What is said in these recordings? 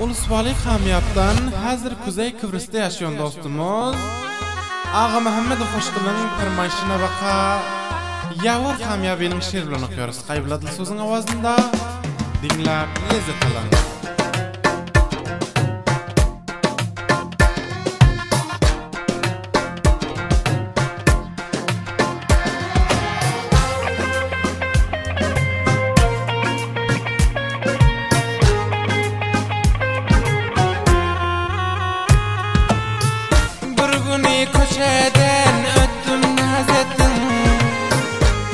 Ulusvali Kamyap'tan hazır Kuzey Kıbrıs'ta yaşayan dostumuz Ağa Muhammedov hoşgulun kırmayışına baka Yavur Kamyap'ın şiirlerini okuyoruz. Kaybıladıl sözün avazında dinlep lezzet alın. Köşeden öttüm nazettin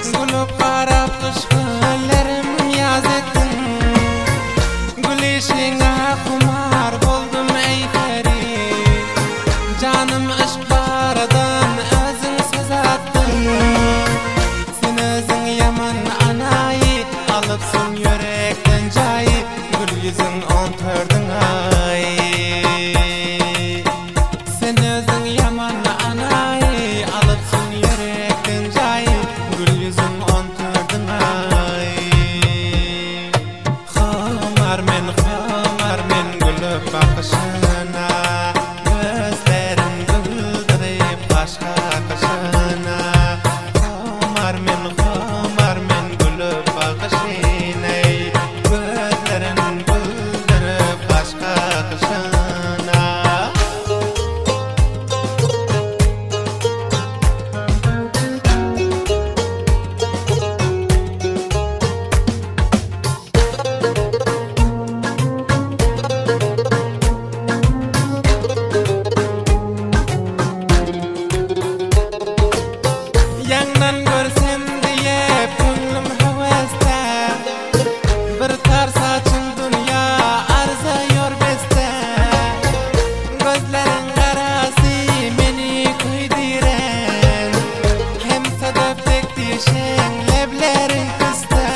Gülüp qarap kışkınlarım yaz ettin Gülüşüne kumar boldum ey feri Canım aşk baradan özün söz attın Sen özün yaman anayı alıpsın yürekten cayı Gül yüzün 14'ün ay Sen özün yaman bakışına gözlerin güldürüp başka kaşına Komar men gülüp bakışına gözlerin güldürüp başka kaşına Yandan görsem diye gönlüm heveste Bir tar saçın dünya arzıyor beste Gözlerin karası beni kuydiren Hem sedeftek dişen leblerin kısta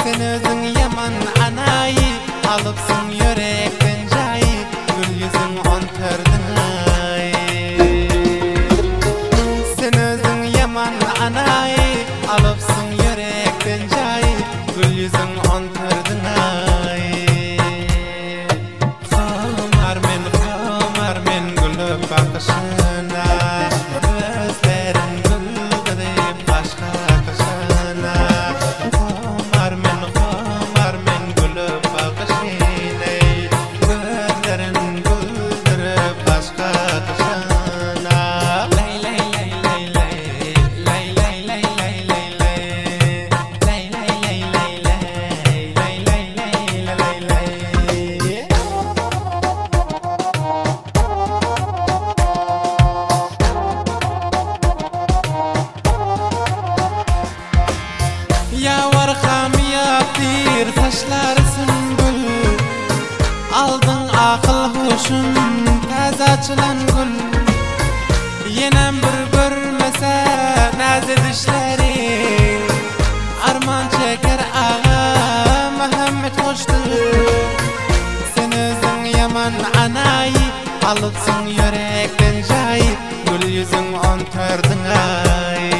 Sen özün yaman anayı alıpsın yürekten cayı Gül yüzün 14'ün ay anayı alıpsın yürekten cayı Gül yüzün 14'ün ay Komar men gülüp bakışına Gözlerin güldürüp başka kaşına Komar men gülüp bakışına Gözlerin güldürüp başka kaşına Yavur Kamyap'tir saçlarsın gül Aldın akıl huşun tez açılan gül Yenem bir görmese nazi dişleri Arman çeker ağa Muhammed hoştur Sen özün yaman anayı alıpsın yürekten cayı Gül yüzün 14'ün ay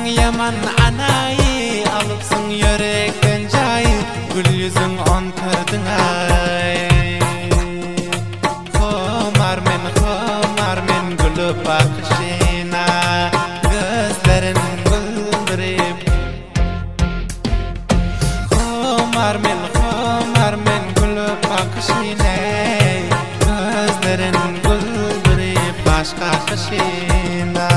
Yaman anayı alıpsın yürekten cayı Gül yüzün 14'ün ay Komar men gülüp bakışına Gözlerin güldürüp Komar men gülüp bakışına Gözlerin güldürüp başka kaşına